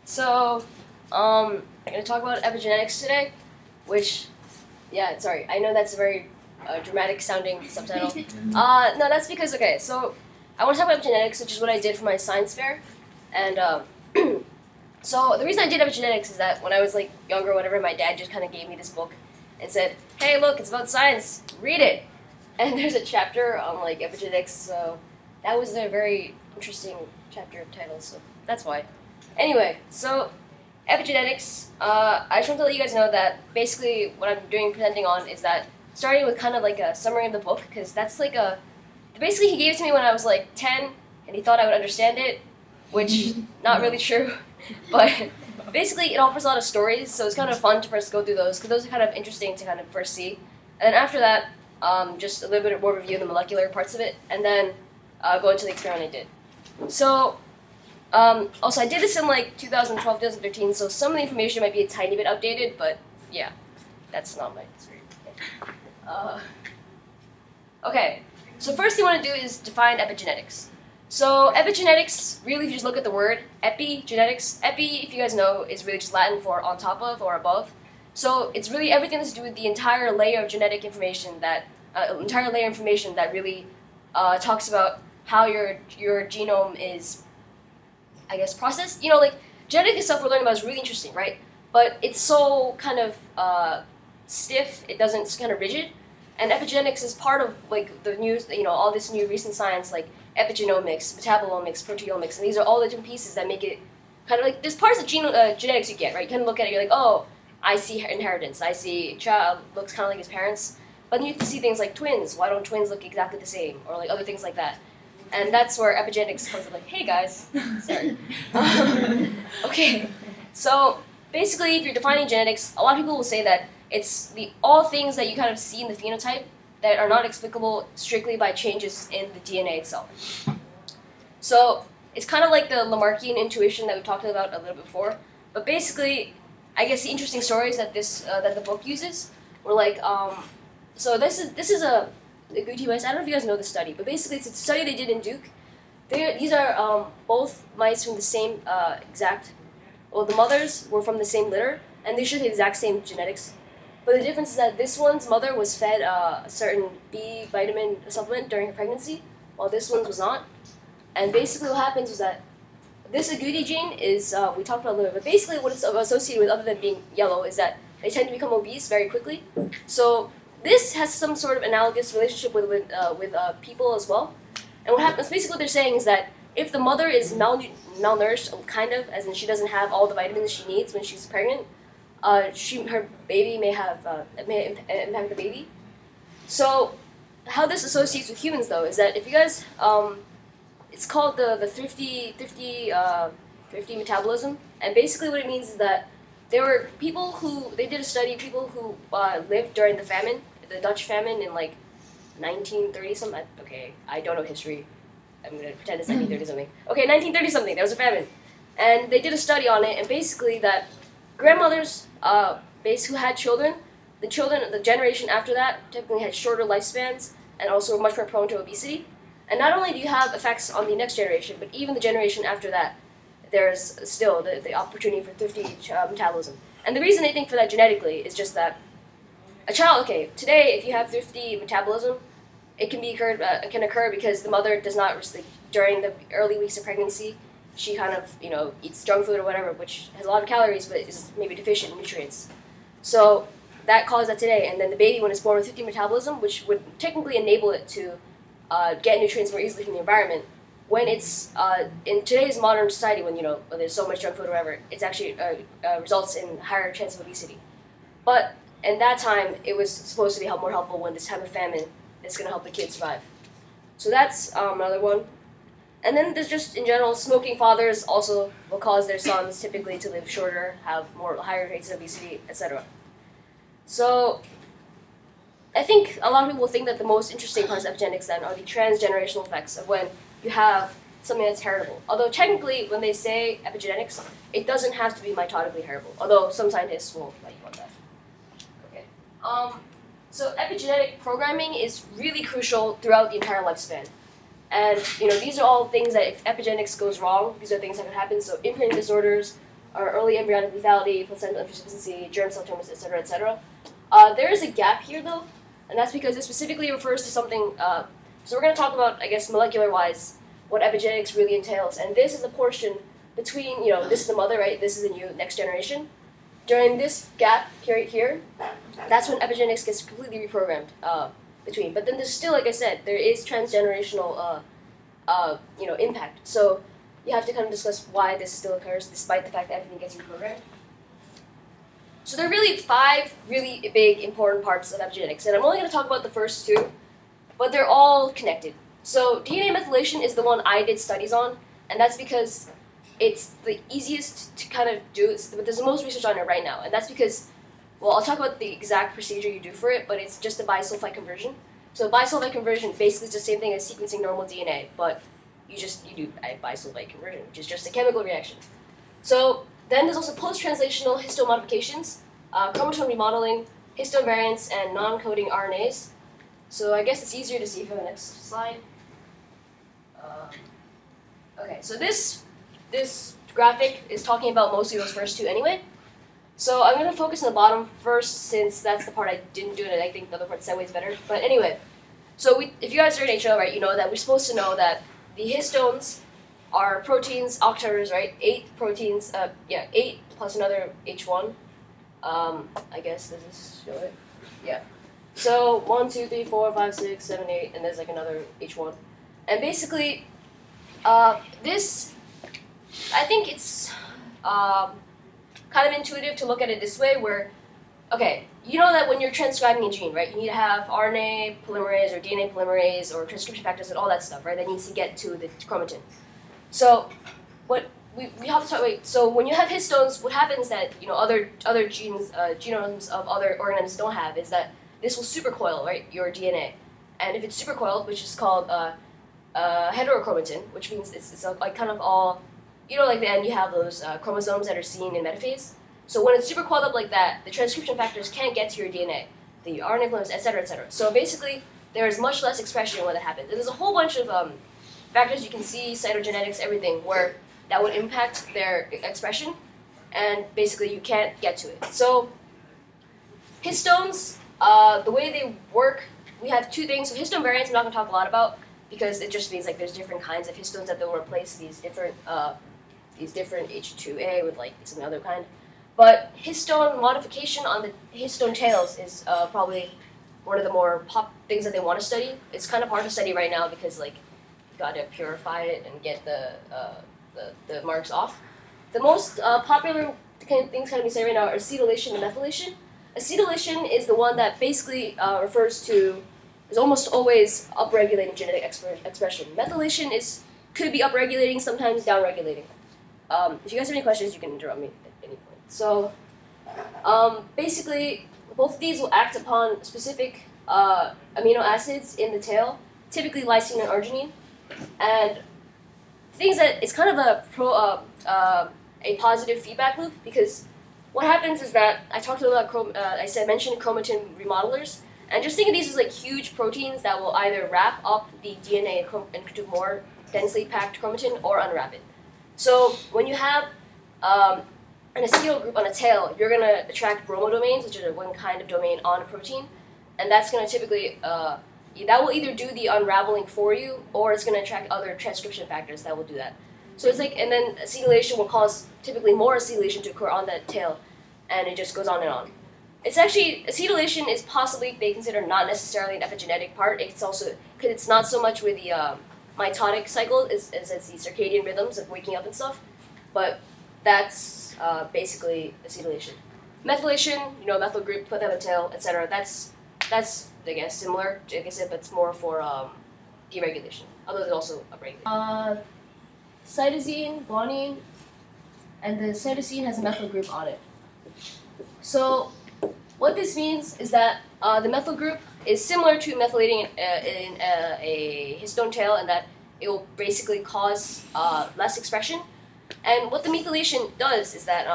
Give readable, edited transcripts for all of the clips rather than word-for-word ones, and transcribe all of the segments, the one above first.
So, I'm going to talk about epigenetics today, which, yeah, sorry, I know that's a very dramatic sounding subtitle. No, that's because, okay, so I want to talk about epigenetics, which is what I did for my science fair. And so the reason I did epigenetics is that when I was like younger or whatever, my dad just kind of gave me this book and said, hey, look, it's about science, read it. And there's a chapter on like epigenetics, so that was a very interesting chapter title, so that's why. Anyway, so epigenetics, I just want to let you guys know that basically what I'm presenting on is that starting with kind of like a summary of the book, because that's like basically he gave it to me when I was like 10, and he thought I would understand it, which not really true, but basically it offers a lot of stories, so it's kind of fun to first go through those, because those are kind of interesting to kind of first see. And then after that, just a little bit more review of the molecular parts of it, and then go into the experiment I did. So, also I did this in like 2012, 2013, so some of the information might be a tiny bit outdated, but yeah, that's not my story. Okay, so first thing you want to do is define epigenetics. So epigenetics, really if you just look at the word, epigenetics, epi, if you guys know, is really just Latin for on top of or above. So it's really everything that's to do with the entire layer of genetic information that, really talks about how your genome is, I guess, processed. You know, like, genetic stuff we're learning about is really interesting, right? But it's so kind of stiff, it's kind of rigid. And epigenetics is part of, like, the new, all this new recent science, like epigenomics, metabolomics, proteomics, and these are all the different pieces that make it kind of like, there's parts of genetics you get, right? You kind of look at it, you're like, oh, I see inheritance, I see child looks kind of like his parents. But then you can see things like twins. Why don't twins look exactly the same? Or like other things like that. And that's where epigenetics comes in, like, hey guys, sorry. Okay, so basically if you're defining genetics, a lot of people will say that it's all things that you kind of see in the phenotype that are not explicable strictly by changes in the DNA itself. So it's kind of like the Lamarckian intuition that we talked about a little bit before. But basically, I guess the interesting stories that that the book uses were like, so this is a Guti mice. I don't know if you guys know the study, but basically it's a study they did in Duke. These are both mice from the same the mothers were from the same litter, and they share the exact same genetics. But the difference is that this one's mother was fed a certain B vitamin supplement during her pregnancy, while this one was not. And basically what happens was that this agouti gene is, we talked about a little bit, but basically what it's associated with other than being yellow is that they tend to become obese very quickly. So this has some sort of analogous relationship with people as well. And what happens, basically what they're saying is that if the mother is malnourished, kind of, as in she doesn't have all the vitamins she needs when she's pregnant, her baby may impact the baby. So how this associates with humans, though, is that if you guys, it's called the thrifty metabolism, and basically what it means is that there were they did a study, people who lived during the famine, the Dutch famine in like 1930 something. Okay, I don't know history. I'm gonna pretend it's 1930 something. Okay, 1930 something. There was a famine, and they did a study on it, and basically that grandmothers who had children, the generation after that typically had shorter lifespans and also were much more prone to obesity. And not only do you have effects on the next generation, but even the generation after that, there's still the opportunity for thrifty metabolism. And the reason they think for that genetically is just that a child, okay, today if you have thrifty metabolism, it can occur because the mother does not, during the early weeks of pregnancy, she kind of, eats junk food or whatever, which has a lot of calories, but is maybe deficient in nutrients. So that causes that today. And then the baby, when it's born with thrifty metabolism, which would technically enable it to get nutrients more easily from the environment, when it's in today's modern society, when there's so much junk food or whatever, it's actually results in higher chance of obesity. But in that time, it was supposed to be more helpful when this time of famine is going to help the kids survive. So that's another one. And then there's just, in general, smoking fathers also will cause their sons typically to live shorter, have higher rates of obesity, etc. So I think a lot of people think that the most interesting parts of epigenetics then are the transgenerational effects of when you have something that's heritable. Although technically, when they say epigenetics, it doesn't have to be mitotically heritable, although some scientists will like you on that. Okay. So epigenetic programming is really crucial throughout the entire lifespan. And these are all things that if epigenetics goes wrong, these are things that could happen. So imprinting disorders, or early embryonic lethality, placental insufficiency, germ cell tumors, etc., etc. There is a gap here, though, and that's because it specifically refers to something. So we're going to talk about, I guess, molecular-wise, what epigenetics really entails, and this is a portion between, this is the mother, right? This is the new next generation. During this gap period here, that's when epigenetics gets completely reprogrammed between. But then there's still, like I said, there is transgenerational, impact. So you have to kind of discuss why this still occurs, despite the fact that everything gets reprogrammed. So there are really 5 really big, important parts of epigenetics, and I'm only going to talk about the first 2, but they're all connected. So DNA methylation is the one I did studies on, and that's because it's the easiest to kind of do, but there's the most research on it right now, and that's because, well, I'll talk about the exact procedure you do for it, but it's just a bisulfite conversion. So bisulfite conversion basically is the same thing as sequencing normal DNA, but you do a bisulfite conversion, which is just a chemical reaction. So then there's also post-translational histone modifications, chromosome remodeling, histone variants, and non-coding RNAs. So I guess it's easier to see from the next slide. Okay, so this graphic is talking about mostly those first 2 anyway. So I'm going to focus on the bottom first, since that's the part I didn't do, and I think the other part segues better. But anyway, so if you guys are in HO, right, you know that we're supposed to know that the histones are proteins, octars, right? 8 proteins, 8 plus another H1. I guess does this show it? Yeah. So 1, 2, 3, 4, 5, 6, 7, 8, and there's like another H1. And basically, this, I think it's kind of intuitive to look at it this way, where, okay, you know that when you're transcribing a gene, right, you need to have RNA polymerase or DNA polymerase or transcription factors and all that stuff, right, that needs to get to the chromatin. So what we have to talk, so when you have histones, what happens that, other genes, genomes of other organisms don't have is that this will supercoil, right, your DNA. And if it's supercoiled, which is called heterochromatin, which means it's like kind of all, like the end you have those chromosomes that are seen in metaphase. So when it's supercoiled up like that, the transcription factors can't get to your DNA, the RNA polymerase, etc., etc. So basically, there is much less expression when that happens. And there's a whole bunch of factors you can see, cytogenetics, everything, where that would impact their expression, and basically you can't get to it. So histones, the way they work, we have 2 things. So histone variants I'm not going to talk a lot about, because it just means like there's different kinds of histones that they'll replace these different H2A with like some other kind. But histone modification on the histone tails is probably one of the more things that they want to study. It's kind of hard to study right now because like you've got to purify it and get the marks off. The most popular things kind of be said right now are acetylation and methylation. Acetylation is the one that basically refers to is almost always upregulating genetic expression. Methylation could be upregulating, sometimes downregulating. If you guys have any questions, you can interrupt me at any point. So basically, both of these will act upon specific amino acids in the tail, typically lysine and arginine. And things that it's kind of a positive feedback loop, because what happens is that I talked about mentioned chromatin remodelers, and just think of these as like huge proteins that will either wrap up the DNA into more densely packed chromatin or unwrap it. So when you have an acetyl group on a tail, you're going to attract bromodomains, which is one kind of domain on a protein, and that's going to typically that will either do the unraveling for you, or it's going to attract other transcription factors that will do that. So it's like, and then acetylation will cause typically more acetylation to occur on that tail, and it just goes on and on. It's actually, acetylation is possibly, they consider not necessarily an epigenetic part. It's also, because it's not so much with the mitotic cycle as the circadian rhythms of waking up and stuff, but that's basically acetylation. Methylation, methyl group, put them in a tail, etc. That's I guess similar, like I said, but it's more for deregulation. Although it's also upregulated. Cytosine, guanine, and the cytosine has a methyl group on it. So what this means is that the methyl group is similar to methylating in a histone tail, in that it will basically cause less expression. And what the methylation does is that,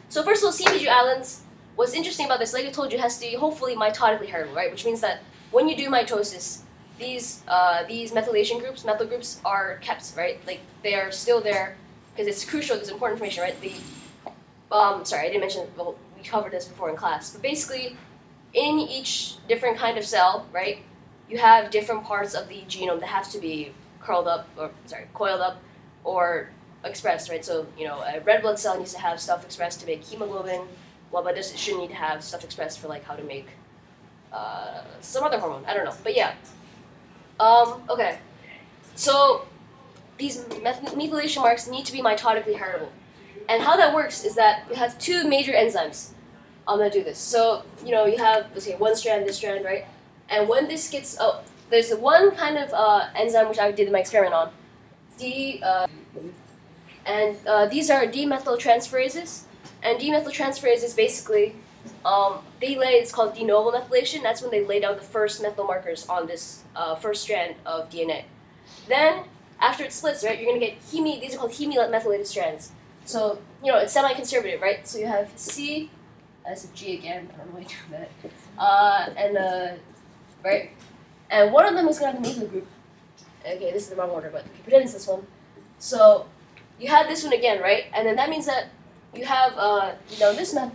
so first of all, Cpg Islands, what's interesting about this, like I told you, has to be hopefully mitotically heritable, right? Which means that when you do mitosis, these methylation groups, methyl groups, are kept, right? Like they are still there because it's crucial. There's important information, right? sorry, I didn't mention, well, we covered this before in class, but basically, in each different kind of cell, right, you have different parts of the genome that have to be coiled up, or expressed, right? So, a red blood cell needs to have stuff expressed to make hemoglobin, while blood it shouldn't need to have stuff expressed for, like, how to make some other hormone. I don't know, but yeah. Okay. So, these methylation marks need to be mitotically heritable. And how that works is that you have two major enzymes that do this. So, you have, let's say, one strand, this strand, right? And when this gets, there's one kind of enzyme which I did my experiment on. These are Methyltransferases. And Methyltransferases basically, it's called de novo methylation. That's when they lay down the first methyl markers on this first strand of DNA. Then, after it splits, right, you're going to get these are called heme-methylated strands. So, it's semi-conservative, right? So you have C, that's a G again, I don't know why I do that. Right? And one of them is going to have the nuclear group. Okay, this is the wrong order, but pretend it's this one. So, you have this one again, right? And then that means that you have,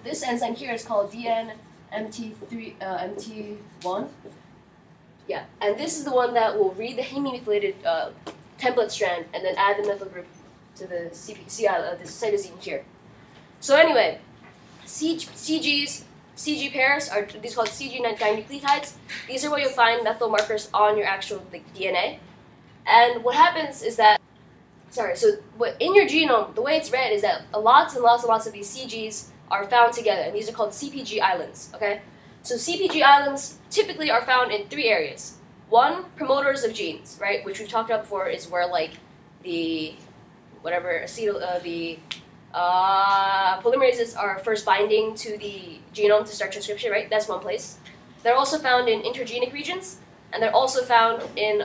this enzyme here is called DNMT1. Yeah, and this is the one that will read the heme-methylated template strand and then add the methyl group to the Cpg Island, this cytosine here. So anyway, CG pairs are these called CG dinucleotides. These are where you'll find methyl markers on your actual DNA. And what happens is that, in your genome, the way it's read is that lots and lots of these CGs are found together, and these are called Cpg Islands, okay? So Cpg Islands typically are found in three areas. One, promoters of genes, right, which we've talked about before, is where, like, the polymerases are first binding to the genome to start transcription, right? That's one place. They're also found in intergenic regions, and they're also found in,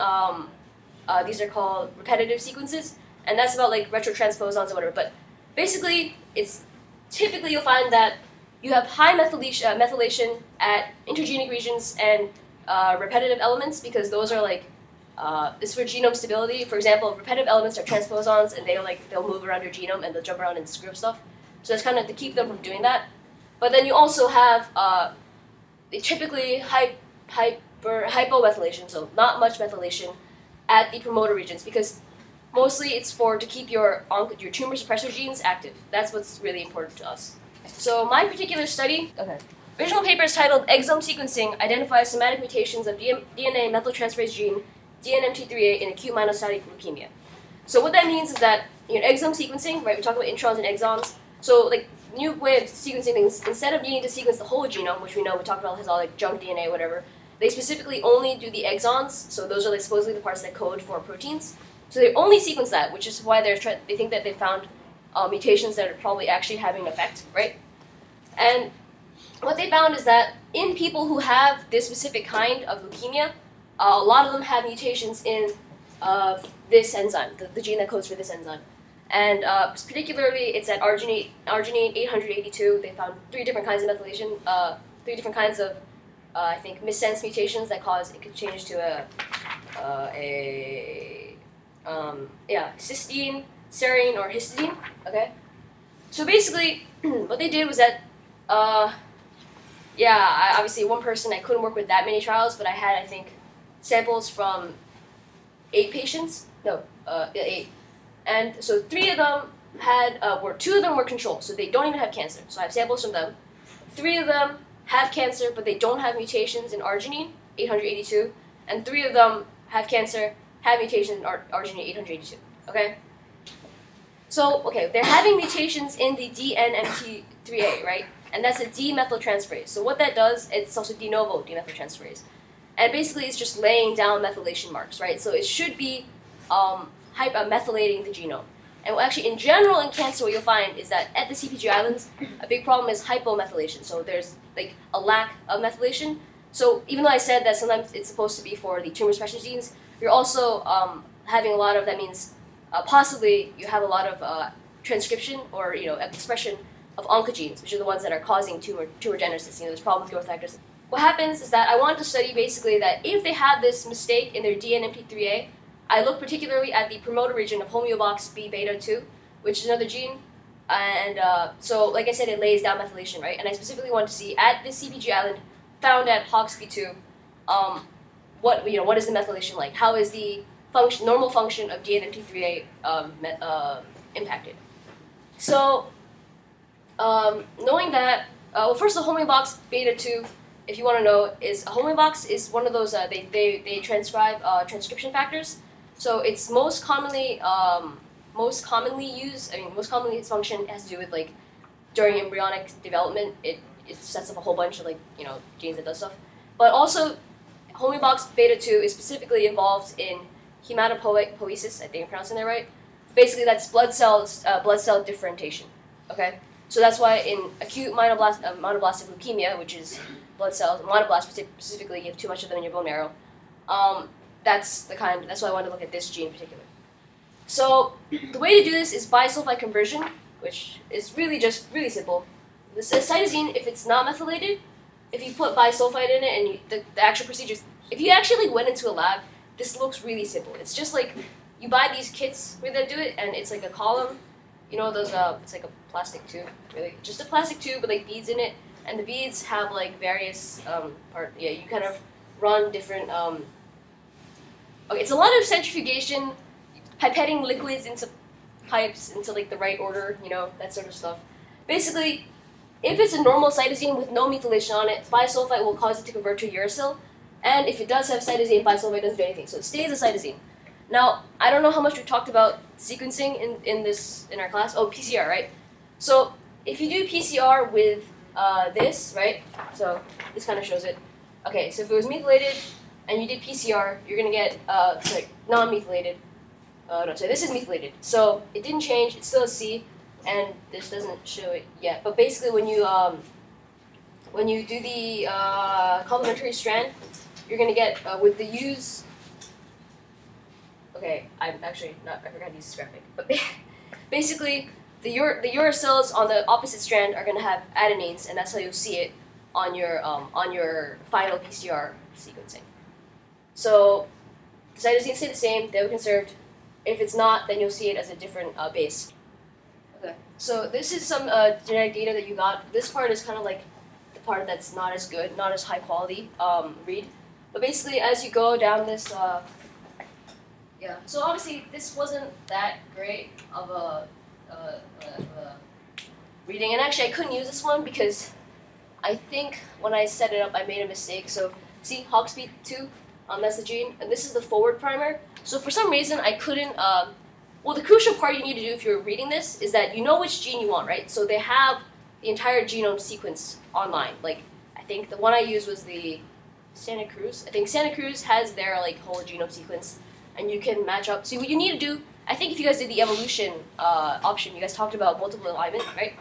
these are called repetitive sequences, and that's about, like, retrotransposons or whatever. But basically, typically you'll find that you have high methylation at intergenic regions and repetitive elements, because those are, like, it's for genome stability. For example, repetitive elements are transposons, and they'll move around your genome and they'll jump around and screw up stuff. So that's kind of to keep them from doing that. But then you also have typically hypomethylation, so not much methylation at the promoter regions, because mostly it's to keep your tumor suppressor genes active. That's what's really important to us. So my particular study, original paper is titled "Exome Sequencing Identifies Somatic Mutations of DNA Methyltransferase Gene DNMT3A in Acute Myelocytic Leukemia." So what that means is that exome sequencing, right? We talk about introns and exons. So, like, new way of sequencing things, instead of needing to sequence the whole genome, which we talked about has all, like, junk DNA, whatever, they specifically only do the exons. So those are, like, supposedly the parts that code for proteins. So they only sequence that, which is why they think that they found mutations that are probably actually having an effect, right? And what they found is that in people who have this specific kind of leukemia, a lot of them have mutations in this enzyme, the gene that codes for this enzyme. And particularly, it's at arginine 882. They found three different kinds of methylation, three different kinds of, I think, missense mutations that cause it could change to cysteine, serine, or histidine, okay? So basically, what they did was that, obviously one person, I couldn't work with that many trials, but I had, I think, samples from 8 patients. No, 8. And so 3 of them had, 2 of them were controlled, so they don't even have cancer. So I have samples from them. 3 of them have cancer, but they don't have mutations in arginine 882, and 3 of them have cancer, have mutations in arginine 882. Okay. So they're having mutations in the DNMT3A, right? And that's a demethyltransferase. So what that does, it's also de novo demethyltransferase. And basically it's just laying down methylation marks, right? So it should be methylating the genome. And actually, in general, in cancer, what you'll find is that at the Cpg Islands, a big problem is hypomethylation. So there's, like, a lack of methylation. So even though I said that sometimes it's supposed to be for the tumor suppression genes, you're also having a lot of, that means possibly you have a lot of transcription or expression of oncogenes, which are the ones that are causing tumorigenesis. There's problems with growth factors. What happens is that I wanted to study basically that if they had this mistake in their DNMT3A, I looked particularly at the promoter region of homeobox B beta 2, which is another gene And so, like I said, it lays down methylation, right? And I specifically wanted to see at this Cpg island found at Hawksby 2, what is the methylation like? How is the normal function of DNMT3A impacted? So, knowing that, well, first the homing box beta 2, if you want to know, is a homing box is one of those they transcribe transcription factors. So it's most commonly used. I mean, most commonly its function has to do with like during embryonic development. It sets up a whole bunch of like genes that does stuff. But also, homing box beta 2 is specifically involved in hematopoiesis. I think I'm pronouncing that right. Basically, that's blood cell differentiation. Okay, so that's why in acute monoblastic leukemia, which is blood cells, monoblasts specifically, you have too much of them in your bone marrow. That's why I wanted to look at this gene in particular. So the way to do this is bisulfite conversion, which is really simple. This cytosine, if it's not methylated, if you put bisulfite in it, and the actual procedures, if you actually went into a lab, this looks really simple. It's just like you buy these kits where they do it, and it's like a column. You know those? It's like a plastic tube, really, just a plastic tube with like beads in it, and the beads have like various you kind of run different. Okay, it's a lot of centrifugation, pipetting liquids into pipes into like the right order, that sort of stuff. Basically, if it's a normal cytosine with no methylation on it, bisulfite will cause it to convert to uracil, and if it does have cytosine, bisulfite doesn't do anything, so it stays a cytosine. Now, I don't know how much we talked about sequencing in our class. Oh, PCR, right? So if you do PCR with this, right? So this kind of shows it. Okay, so if it was methylated and you did PCR, you're gonna get non-methylated. This is methylated. So it didn't change. It's still a C, and this doesn't show it yet. But basically, when you do the complementary strand, you're gonna get with the use. Okay, I'm actually not. I forgot to use this graphic. But basically, the uracils on the opposite strand are gonna have adenines, and that's how you'll see it on your final PCR sequencing. So the cytosines stay the same; they were conserved. If it's not, then you'll see it as a different base. Okay. So this is some genetic data that you got. This part is kind of like the part that's not as good, not as high quality read. But basically, as you go down this. Yeah, so obviously this wasn't that great of a reading, and actually I couldn't use this one because I think when I set it up I made a mistake. So see, Hawksby 2, that's the gene, and this is the forward primer. So for some reason I couldn't, well, the crucial part you need to do if you're reading this is that you know which gene you want, right? So they have the entire genome sequence online. Like, I think the one I used was the Santa Cruz. I think Santa Cruz has their like whole genome sequence, and you can match up. So what you need to do, I think if you guys did the evolution option, you guys talked about multiple alignment, right?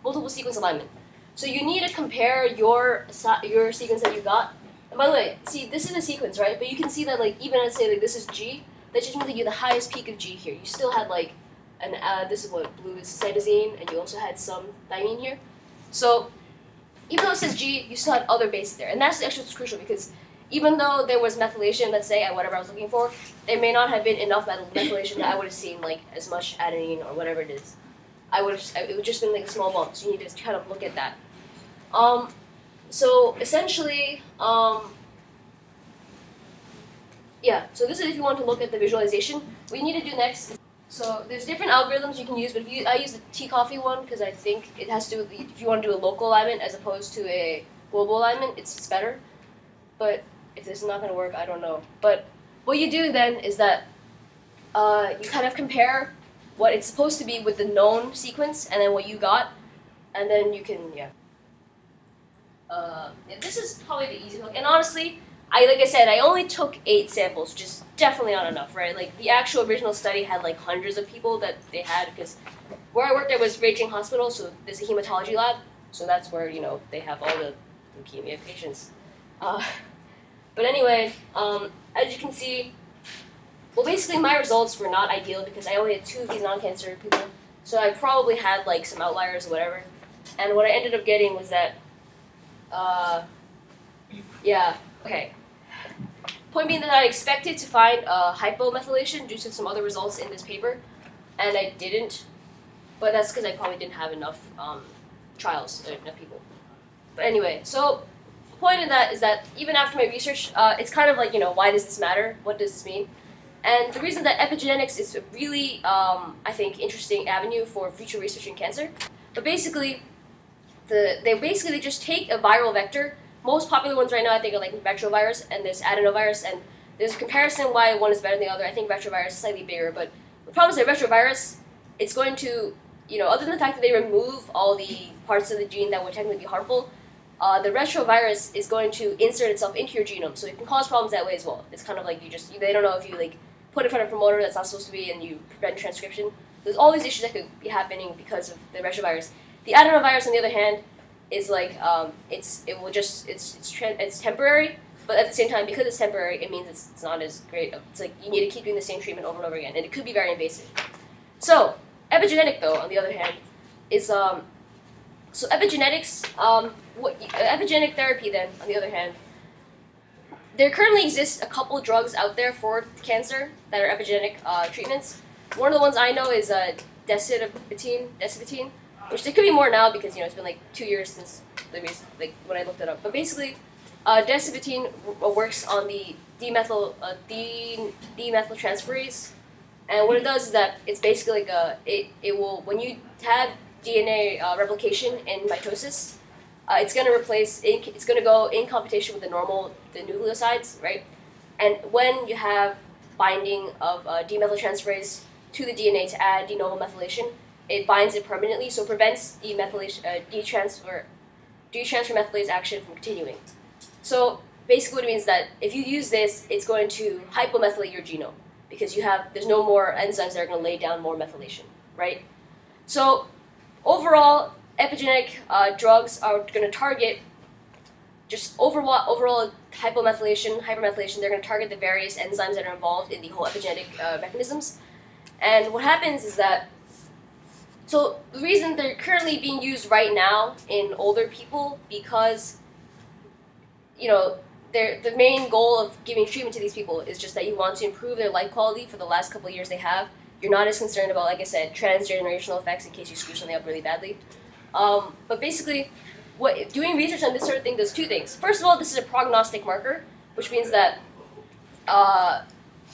Multiple sequence alignment. So you need to compare your sequence that you got. And by the way, see, this is a sequence, right? But you can see that, like, even let's say like this is G, that just means that you have the highest peak of G here. You still had like an this is what blue is cytosine, and you also had some thymine here. So even though it says G, you still had other bases there, and that's actually what's crucial because even though there was methylation, let's say, at whatever I was looking for, there may not have been enough methylation that I would have seen like as much adenine or whatever it is. It would have just been like a small bump, so you need to kind of look at that. So essentially, yeah, so this is if you want to look at the visualization. What you need to do next is, so there's different algorithms you can use, but I use the T-Coffee one because I think it has to do with if you want to do a local alignment as opposed to a global alignment, it's better. But if this is not going to work, I don't know. But what you do then is that you kind of compare what it's supposed to be with the known sequence and then what you got, and then you can, yeah. This is probably the easy hook. And honestly, like I said, I only took 8 samples, which is definitely not enough, right? Like, the actual original study had like hundreds of people that they had, because where I worked at was Beijing Hospital, so there's a hematology lab, so that's where, they have all the leukemia patients. But anyway, as you can see, well, basically my results were not ideal because I only had 2 of these non-cancer people, so I probably had like some outliers or whatever. And what I ended up getting was that, yeah, okay. Point being that I expected to find hypomethylation due to some other results in this paper, and I didn't. but that's because I probably didn't have enough trials, enough people. But anyway, so the point in that is that even after my research, it's kind of like, why does this matter? What does this mean? And the reason that epigenetics is a really, I think, interesting avenue for future research in cancer. But basically, they just take a viral vector. Most popular ones right now, I think, are like retrovirus and this adenovirus. And there's a comparison why one is better than the other. I think retrovirus is slightly bigger, but the problem is that retrovirus, it's going to, other than the fact that they remove all the parts of the gene that would technically be harmful, the retrovirus is going to insert itself into your genome, so it can cause problems that way as well. It's kind of like they don't know if you put it in front of a promoter that's not supposed to be and you prevent transcription. There's all these issues that could be happening because of the retrovirus. The adenovirus, on the other hand, is it's temporary, but at the same time, because it's temporary, it means it's not as great. It's like you need to keep doing the same treatment over and over again, and it could be very invasive. So epigenetic, though, on the other hand, is so epigenetics. Epigenetic therapy, then, on the other hand, there currently exists a couple of drugs out there for cancer that are epigenetic treatments. One of the ones I know is Decitabine, which there could be more now because it's been like 2 years since when I looked it up. But basically, Decitabine works on the Methyltransferase, and what it does is that it's basically like it will, when you have DNA replication in mitosis, it's going to it's going to go in competition with the nucleosides, right? And when you have binding of demethyltransferase to the DNA to add de novo methylation, it binds it permanently, so it prevents detransfermethylase action from continuing. So basically what it means is that if you use this, it's going to hypomethylate your genome because there's no more enzymes that are going to lay down more methylation, right? So overall, epigenetic drugs are going to target just overall hypomethylation, hypermethylation. They're going to target the various enzymes that are involved in the whole epigenetic mechanisms. And what happens is that, so the reason they're currently being used right now in older people because, the main goal of giving treatment to these people is just that you want to improve their life quality for the last couple of years they have. You're not as concerned about, like I said, transgenerational effects in case you screw something up really badly. But basically, doing research on this sort of thing does two things. First of all, this is a prognostic marker, which means that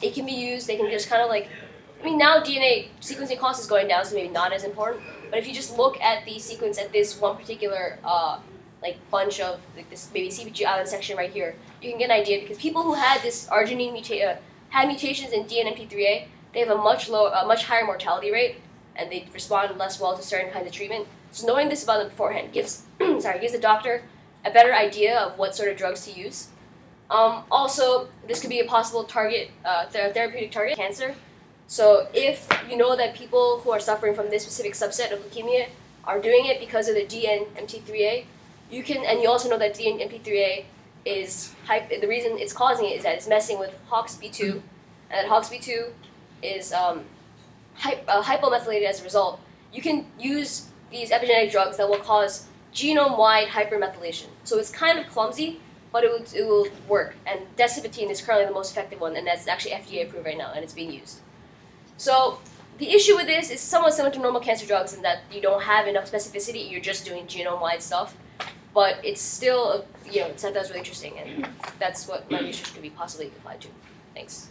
it can be used. They can just kind of now DNA sequencing cost is going down, so maybe not as important. But if you just look at the sequence at this one particular bunch of this maybe Cpg Islands section right here, you can get an idea because people who had this arginine had mutations in DNMP3A, they have a much higher mortality rate, and they respond less well to certain kinds of treatment. So knowing this about them beforehand gives the doctor a better idea of what sort of drugs to use. Also, this could be a possible target, therapeutic target, cancer. So if you know that people who are suffering from this specific subset of leukemia are doing it because of the DNMT3A, and you also know that DNMP3A is the reason it's causing it is that it's messing with HOXB2, and HOXB2 is hypomethylated as a result. You can use these epigenetic drugs that will cause genome-wide hypermethylation. So it's kind of clumsy, but it will work. And Decitabine is currently the most effective one, and that's actually FDA approved right now, and it's being used. So the issue with this is somewhat similar to normal cancer drugs in that you don't have enough specificity. You're just doing genome-wide stuff, but it's still it's something that's really interesting, and that's what my research could be possibly applied to. Thanks.